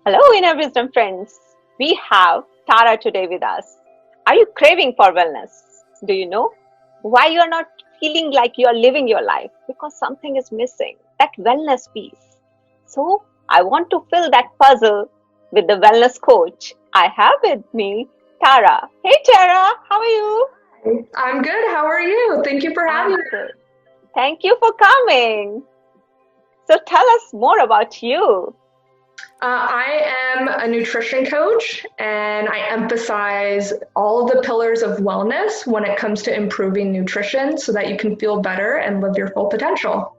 Hello, Inner Wisdom friends. We have Tara today with us. Are you craving for wellness? Do you know why you are not feeling like you are living your life? Because something is missing, that wellness piece. So, I want to fill that puzzle with the wellness coach. I have with me Tara. Hey, Tara, how are you? I'm good. How are you? Thank you for having I'm me. good. Thank you for coming. So, tell us more about you. I am a nutrition coach and I emphasize all of the pillars of wellness when it comes to improving nutrition so that you can feel better and live your full potential.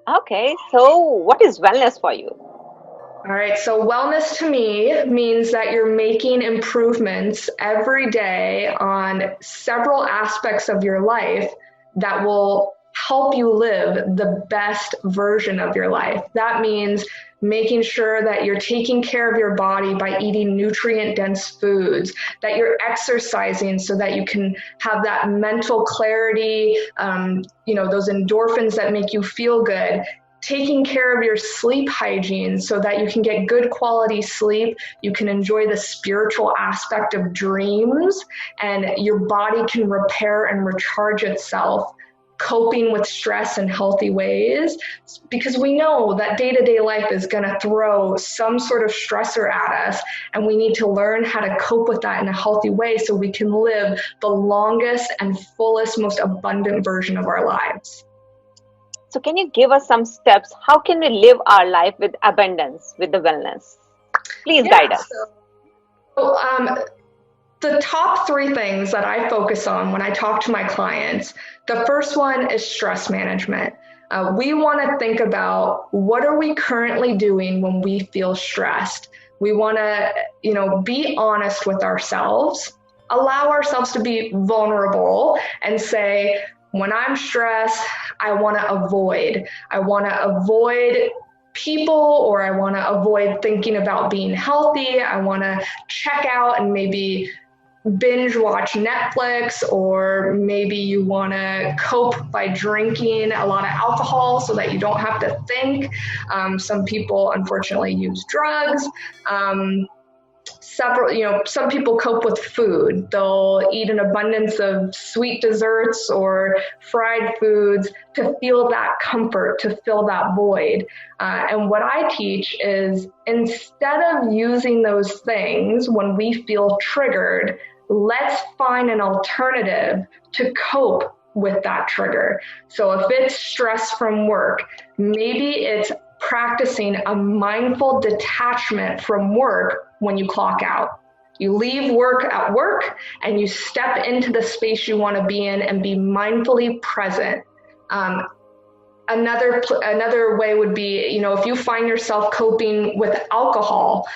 Okay, so what is wellness for you? All right, so wellness to me means that you're making improvements every day on several aspects of your life that will help you live the best version of your life. That means making sure that you're taking care of your body by eating nutrient dense foods, that you're exercising so that you can have that mental clarity, those endorphins that make you feel good, taking care of your sleep hygiene so that you can get good quality sleep, you can enjoy the spiritual aspect of dreams, and your body can repair and recharge itself, coping with stress in healthy ways, because we know that day-to-day life is going to throw some sort of stressor at us, and we need to learn how to cope with that in a healthy way so we can live the longest and fullest, most abundant version of our lives. So, can you give us some steps? How can we live our life with abundance, with the wellness? Please Yeah, guide us. so the top three things that I focus on when I talk to my clients, the first one is stress management. We want to think about what are we currently doing when we feel stressed. We want to, be honest with ourselves, allow ourselves to be vulnerable and say, when I'm stressed, I want to avoid. I want to avoid people, or I want to avoid thinking about being healthy. I want to check out and maybe binge watch Netflix, or maybe you want to cope by drinking a lot of alcohol so that you don't have to think. Some people unfortunately use drugs. Some people cope with food. They'll eat an abundance of sweet desserts or fried foods to feel that comfort, to fill that void. And what I teach is, instead of using those things when we feel triggered, let's find an alternative to cope with that trigger. So if it's stress from work, maybe it's practicing a mindful detachment from work when you clock out. You leave work at work and you step into the space you want to be in and be mindfully present. Another way would be, if you find yourself coping with alcohol,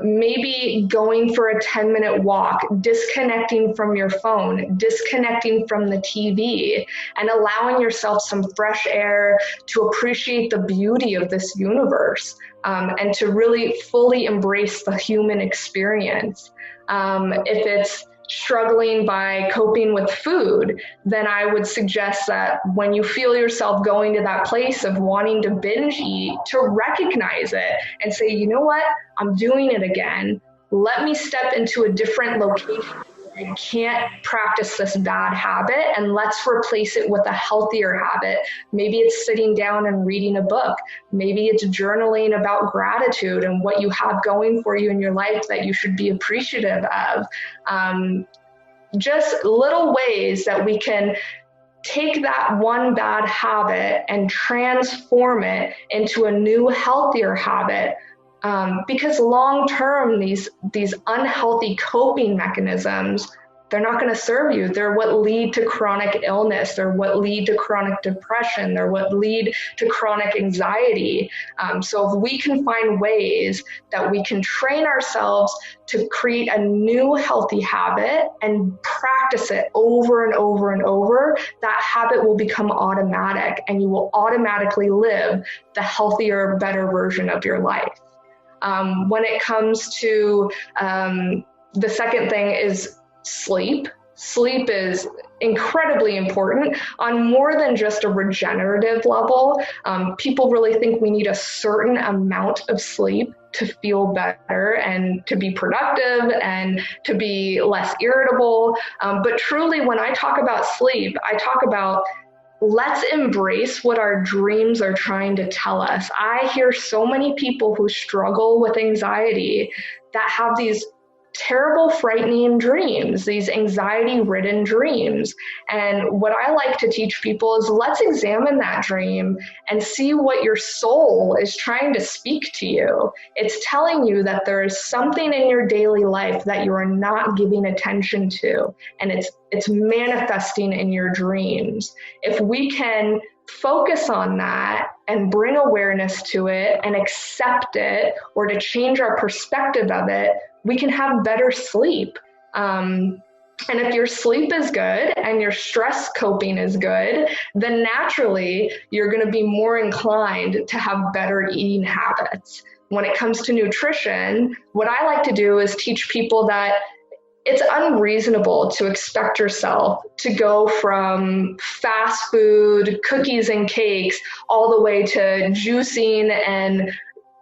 maybe going for a 10-minute walk, disconnecting from your phone, disconnecting from the TV, and allowing yourself some fresh air to appreciate the beauty of this universe, and to really fully embrace the human experience. If it's struggling by coping with food, then I would suggest that when you feel yourself going to that place of wanting to binge eat, to recognize it and say, you know what, I'm doing it again. Let me step into a different location. I can't practice this bad habit, and let's replace it with a healthier habit. Maybe it's sitting down and reading a book. Maybe it's journaling about gratitude and what you have going for you in your life that you should be appreciative of. Just little ways that we can take that one bad habit and transform it into a new, healthier habit. Because long term, these unhealthy coping mechanisms, they're not going to serve you. They're what lead to chronic illness. They're what lead to chronic depression. They're what lead to chronic anxiety. So if we can find ways that we can train ourselves to create a new healthy habit and practice it over and over and over, that habit will become automatic, and you will automatically live the healthier, better version of your life. When it comes to the second thing is sleep. Sleep is incredibly important on more than just a regenerative level. People really think we need a certain amount of sleep to feel better and to be productive and to be less irritable. But truly, when I talk about sleep, I talk about let's embrace what our dreams are trying to tell us. I hear so many people who struggle with anxiety that have these terrible, frightening dreams, these anxiety-ridden dreams. And what I like to teach people is let's examine that dream and see what your soul is trying to speak to you. It's telling you that there is something in your daily life that you are not giving attention to, and it's manifesting in your dreams. If we can focus on that and bring awareness to it and accept it, or to change our perspective of it, we can have better sleep. And if your sleep is good and your stress coping is good, then naturally you're going to be more inclined to have better eating habits. When it comes to nutrition, what I like to do is teach people that it's unreasonable to expect yourself to go from fast food, cookies and cakes, all the way to juicing and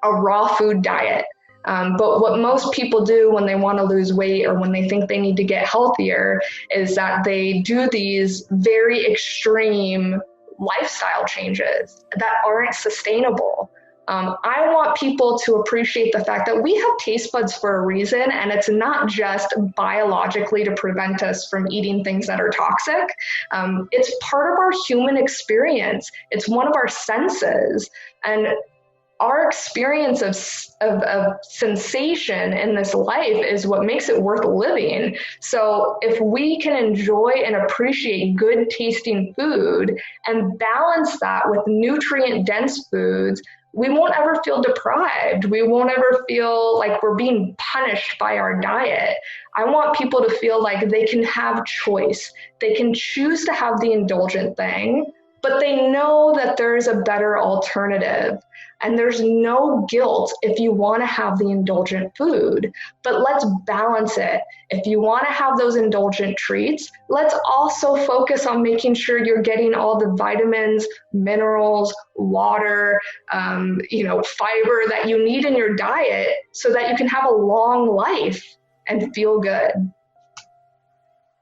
a raw food diet. But what most people do when they want to lose weight or when they think they need to get healthier is that they do these very extreme lifestyle changes that aren't sustainable. I want people to appreciate the fact that we have taste buds for a reason, and it's not just biologically to prevent us from eating things that are toxic. It's part of our human experience. It's one of our senses. And our experience of sensation in this life is what makes it worth living. So if we can enjoy and appreciate good tasting food and balance that with nutrient dense foods, we won't ever feel deprived. We won't ever feel like we're being punished by our diet. I want people to feel like they can have choice. They can choose to have the indulgent thing, but they know that there's a better alternative. And there's no guilt if you want to have the indulgent food, but let's balance it. If you want to have those indulgent treats, let's also focus on making sure you're getting all the vitamins, minerals, water, fiber that you need in your diet so that you can have a long life and feel good.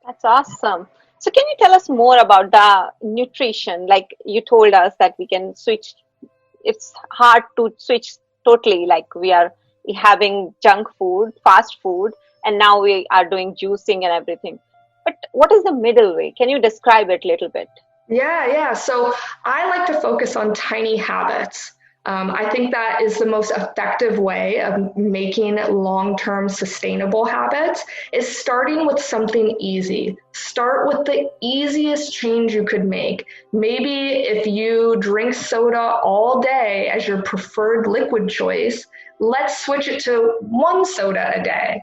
That's awesome. So can you tell us more about the nutrition? Like you told us that we can switch. It's hard to switch totally, like we are having junk food, fast food, and now we are doing juicing and everything. But what is the middle way? Can you describe it a little bit? Yeah. So I like to focus on tiny habits. I think that is the most effective way of making long-term sustainable habits is starting with something easy. Start with the easiest change you could make. Maybe if you drink soda all day as your preferred liquid choice, let's switch it to one soda a day.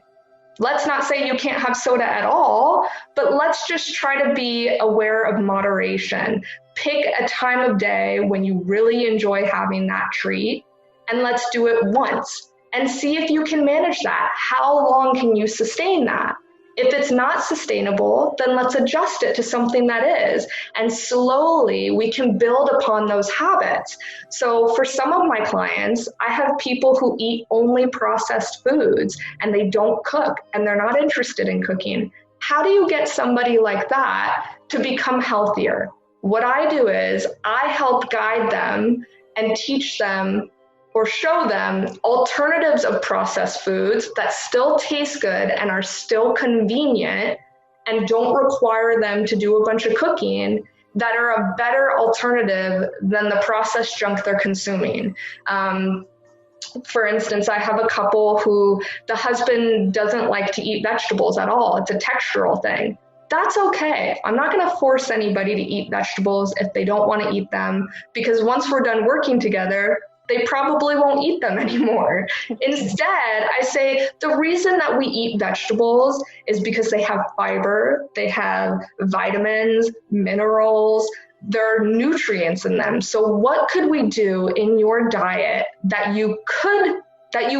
Let's not say you can't have soda at all, but let's just try to be aware of moderation. Pick a time of day when you really enjoy having that treat, and let's do it once and see if you can manage that. How long can you sustain that? If it's not sustainable, then let's adjust it to something that is. And slowly we can build upon those habits. So for some of my clients, I have people who eat only processed foods and they don't cook and they're not interested in cooking. How do you get somebody like that to become healthier? What I do is I help guide them and teach them or show them alternatives of processed foods that still taste good and are still convenient and don't require them to do a bunch of cooking, that are a better alternative than the processed junk they're consuming. For instance, I have a couple who the husband doesn't like to eat vegetables at all. It's a textural thing. That's okay. I'm not going to force anybody to eat vegetables if they don't want to eat them, because once we're done working together, they probably won't eat them anymore. Instead, I say the reason that we eat vegetables is because they have fiber, they have vitamins, minerals, there are nutrients in them. So what could we do in your diet that you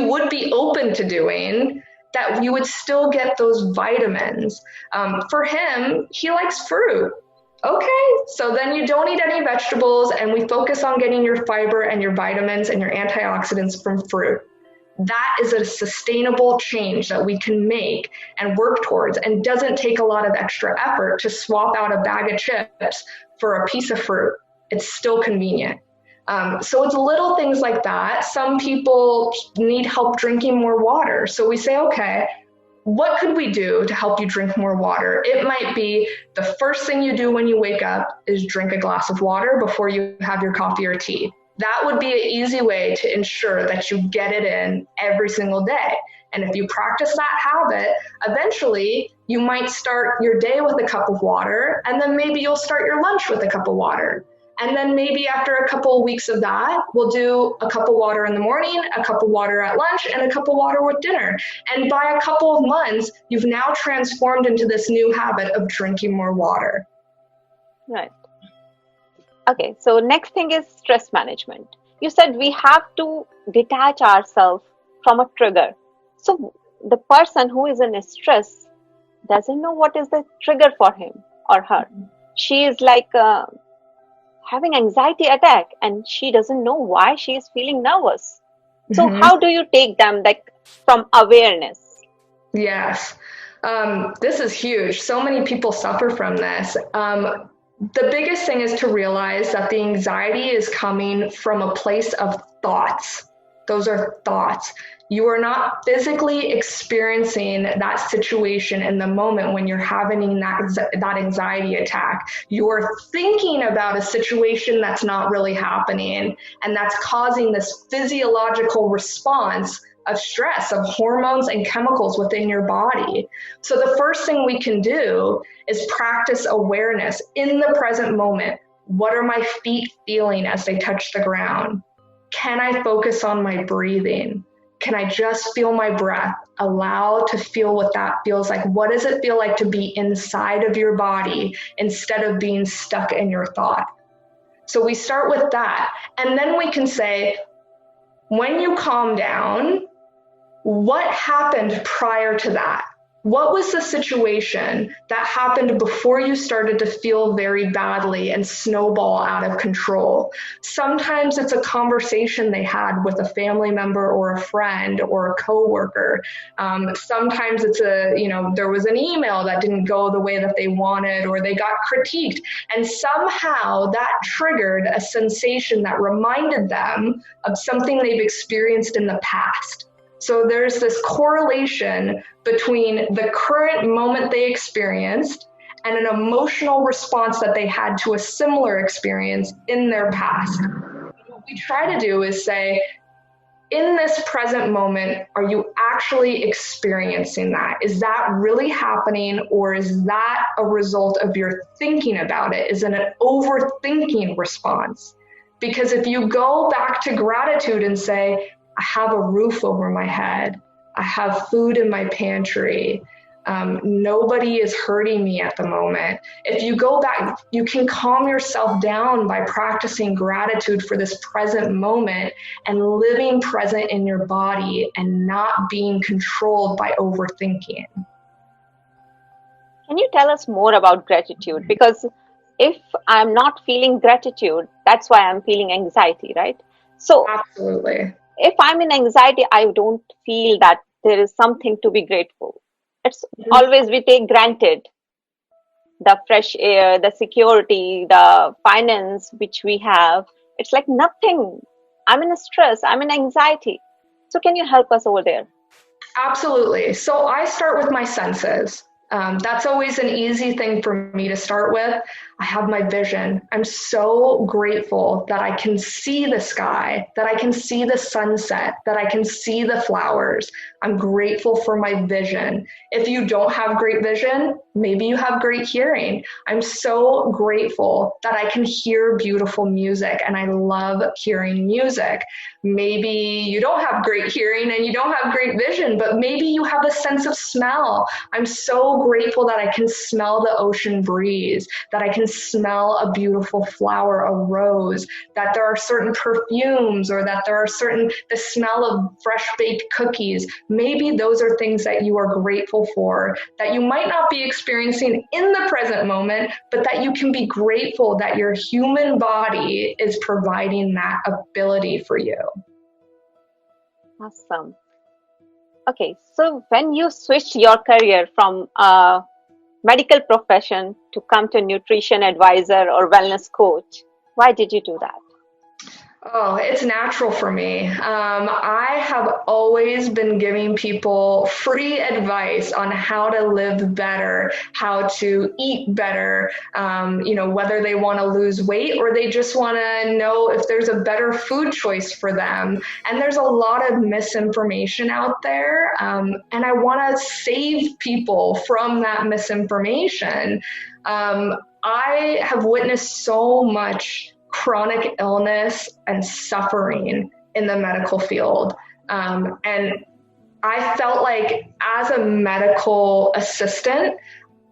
would be open to doing, that you would still get those vitamins? For him, he likes fruit. Okay, so then you don't eat any vegetables and we focus on getting your fiber and your vitamins and your antioxidants from fruit. that is a sustainable change that we can make and work towards, and doesn't take a lot of extra effort to swap out a bag of chips for a piece of fruit. It's still convenient. So it's little things like that. Some people need help drinking more water. So we say, okay, what could we do to help you drink more water? It might be the first thing you do when you wake up is drink a glass of water before you have your coffee or tea. That would be an easy way to ensure that you get it in every single day. And if you practice that habit, eventually you might start your day with a cup of water, and then maybe you'll start your lunch with a cup of water. And then maybe after a couple of weeks of that, we'll do a cup of water in the morning, a cup of water at lunch, and a cup of water with dinner. And by a couple of months, you've now transformed into this new habit of drinking more water. Right. Okay, so next thing is stress management. You said we have to detach ourselves from a trigger. So the person who is in stress doesn't know what is the trigger for him or her. She is like having anxiety attack, and she doesn't know why she is feeling nervous. So how do you take them like from awareness? Yes, this is huge. So many people suffer from this. The biggest thing is to realize that the anxiety is coming from a place of thoughts. Those are thoughts. You are not physically experiencing that situation in the moment when you're having that anxiety attack. You are thinking about a situation that's not really happening, and that's causing this physiological response of stress, of hormones and chemicals within your body. So the first thing we can do is practice awareness in the present moment. What are my feet feeling as they touch the ground? Can I focus on my breathing? Can I just feel my breath? Allow to feel what that feels like. What does it feel like to be inside of your body instead of being stuck in your thought? So we start with that. And then we can say, when you calm down, what happened prior to that? What was the situation that happened before you started to feel very badly and snowball out of control? Sometimes it's a conversation they had with a family member or a friend or a coworker. Sometimes it's there was an email that didn't go the way that they wanted, or they got critiqued. And somehow that triggered a sensation that reminded them of something they've experienced in the past. So there's this correlation between the current moment they experienced and an emotional response that they had to a similar experience in their past. What we try to do is say, in this present moment, are you actually experiencing that? Is that really happening, or is that a result of your thinking about it? Is it an overthinking response? Because if you go back to gratitude and say, I have a roof over my head, I have food in my pantry, nobody is hurting me at the moment. If you go back, you can calm yourself down by practicing gratitude for this present moment and living present in your body and not being controlled by overthinking. Can you tell us more about gratitude? Because if I'm not feeling gratitude, that's why I'm feeling anxiety, right? So absolutely. If I'm in anxiety, I don't feel that there is something to be grateful. It's always we take granted the fresh air, the security, the finance which we have. It's like nothing. I'm in a stress, I'm in anxiety. So can you help us over there? Absolutely. So I start with my senses. That's always an easy thing for me to start with. I have my vision. I'm so grateful that I can see the sky, that I can see the sunset, that I can see the flowers. I'm grateful for my vision. If you don't have great vision, maybe you have great hearing. I'm so grateful that I can hear beautiful music, and I love hearing music. Maybe you don't have great hearing and you don't have great vision, but maybe you have a sense of smell. I'm so grateful that I can smell the ocean breeze, that I can smell a beautiful flower, a rose, that there are certain perfumes, or that there are the smell of fresh baked cookies. Maybe those are things that you are grateful for, that you might not be experiencing in the present moment, but that you can be grateful that your human body is providing that ability for you. Awesome. Okay, so when you switched your career from a medical profession to come to nutrition advisor or wellness coach, why did you do that? Oh, it's natural for me. I have always been giving people free advice on how to live better, how to eat better, whether they want to lose weight or they just want to know if there's a better food choice for them. And there's a lot of misinformation out there. And I want to save people from that misinformation. I have witnessed so much chronic illness and suffering in the medical field. And I felt like as a medical assistant,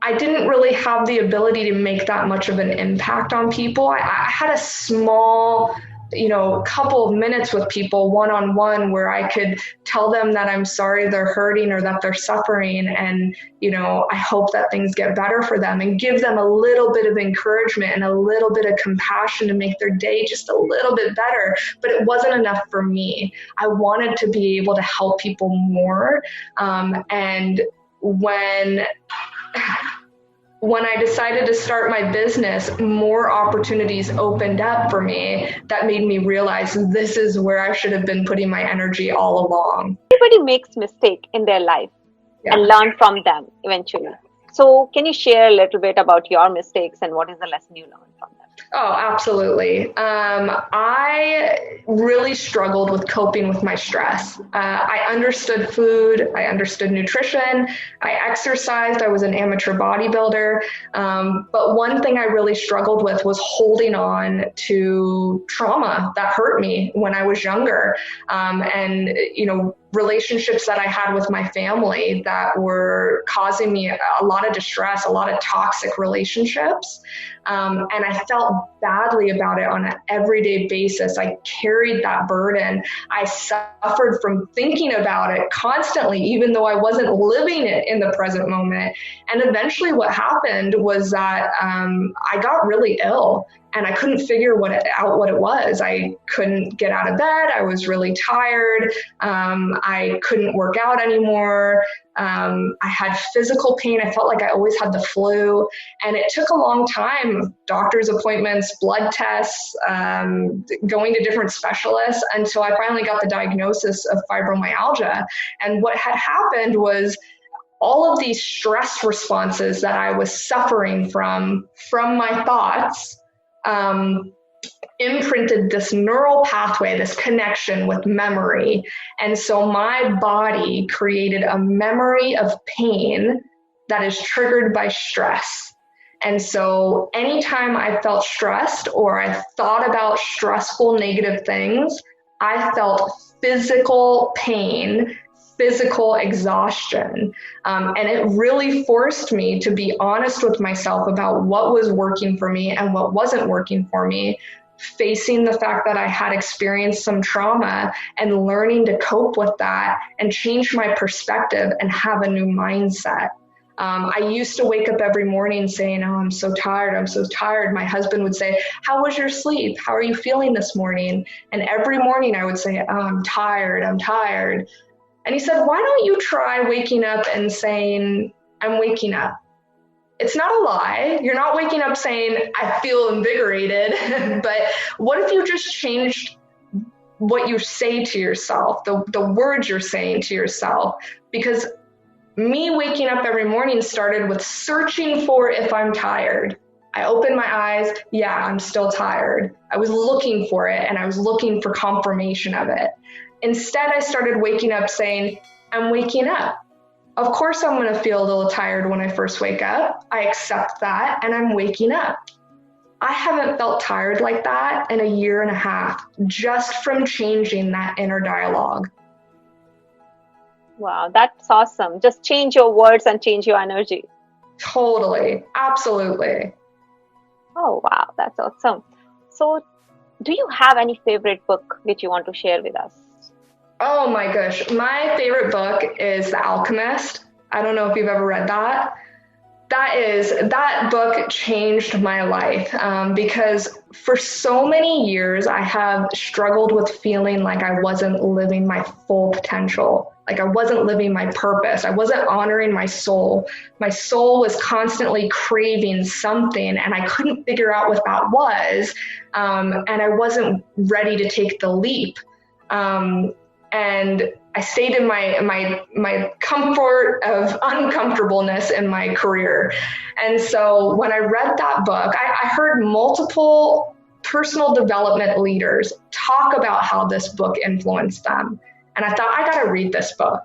I didn't really have the ability to make that much of an impact on people. I had a small, couple of minutes with people one-on-one where I could tell them that I'm sorry they're hurting or that they're suffering. And, I hope that things get better for them and give them a little bit of encouragement and a little bit of compassion to make their day just a little bit better. But it wasn't enough for me. I wanted to be able to help people more. And when I decided to start my business, more opportunities opened up for me that made me realize this is where I should have been putting my energy all along. Everybody makes mistake in their life Yeah. and learn from them eventually. So can you share a little bit about your mistakes and what is the lesson you learned from them? Oh, absolutely. I really struggled with coping with my stress. I understood food. I understood nutrition. I exercised. I was an amateur bodybuilder. But one thing I really struggled with was holding on to trauma that hurt me when I was younger. Relationships that I had with my family that were causing me a lot of distress, a lot of toxic relationships. And I felt badly about it on an everyday basis. I carried that burden. I suffered from thinking about it constantly, even though I wasn't living it in the present moment. And eventually what happened was that I got really ill. And I couldn't figure out what it was. I couldn't get out of bed. I was really tired. I couldn't work out anymore. I had physical pain. I felt like I always had the flu. And it took a long time, doctor's appointments, blood tests, going to different specialists until I finally got the diagnosis of fibromyalgia. And what had happened was all of these stress responses that I was suffering from my thoughts, imprinted this neural pathway, this connection with memory. And so my body created a memory of pain that is triggered by stress. And so anytime I felt stressed or I thought about stressful, negative things, I felt physical pain, physical exhaustion. And it really forced me to be honest with myself about what was working for me and what wasn't working for me, facing the fact that I had experienced some trauma and learning to cope with that and change my perspective and have a new mindset. I used to wake up every morning saying, oh, I'm so tired. I'm so tired. My husband would say, how was your sleep? How are you feeling this morning? And every morning I would say, oh, I'm tired. I'm tired. And he said, why don't you try waking up and saying, I'm waking up? It's not a lie. You're not waking up saying, I feel invigorated. But what if you just changed what you say to yourself, the words you're saying to yourself? Because me waking up every morning started with searching for if I'm tired. I opened my eyes. Yeah, I'm still tired. I was looking for it and I was looking for confirmation of it. Instead, I started waking up saying, I'm waking up. Of course, I'm going to feel a little tired when I first wake up. I accept that and I'm waking up. I haven't felt tired like that in a year and a half, just from changing that inner dialogue. Wow, that's awesome. Just change your words and change your energy. Totally. Absolutely. Oh, wow, that's awesome. So, do you have any favorite book which you want to share with us? Oh my gosh. My favorite book is The Alchemist. I don't know if you've ever read that. That book changed my life because for so many years I have struggled with feeling like I wasn't living my full potential. Like I wasn't living my purpose. I wasn't honoring my soul. My soul was constantly craving something and I couldn't figure out what that was. And I wasn't ready to take the leap. And I stayed in my comfort of uncomfortableness in my career. And so when I read that book, I heard multiple personal development leaders talk about how this book influenced them. And I thought, I got to read this book.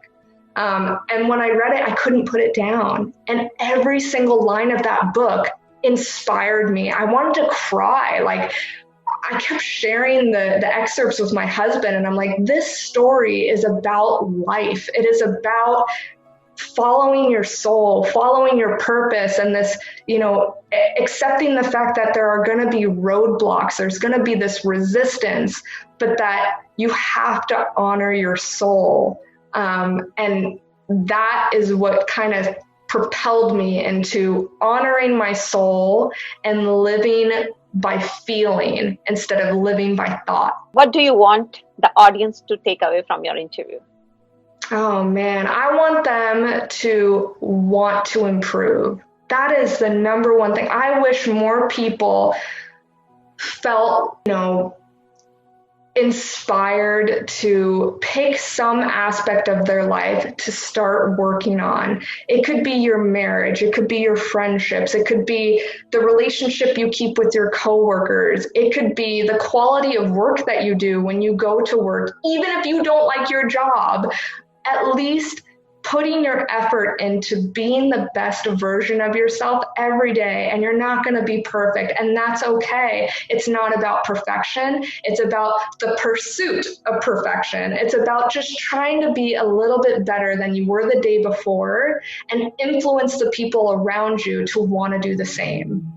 And when I read it, I couldn't put it down. And every single line of that book inspired me. I wanted to cry. Like, I kept sharing the excerpts with my husband, and I'm like, this story is about life. It is about following your soul, following your purpose, and this, accepting the fact that there are going to be roadblocks, there's going to be this resistance, but that you have to honor your soul. And that is what kind of propelled me into honoring my soul and living by feeling instead of living by thought. What do you want the audience to take away from your interview? Oh man, I want them to want to improve. That is the number one thing. I wish more people felt, inspired to pick some aspect of their life to start working on. It could be your marriage, it could be your friendships, it could be the relationship you keep with your coworkers, it could be the quality of work that you do when you go to work. Even if you don't like your job, at least putting your effort into being the best version of yourself every day. And you're not going to be perfect, and that's okay. It's not about perfection. It's about the pursuit of perfection. It's about just trying to be a little bit better than you were the day before and influence the people around you to want to do the same.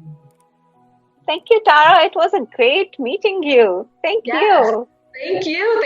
Thank you, Tara. It was a great meeting you. Thank you. Thank you.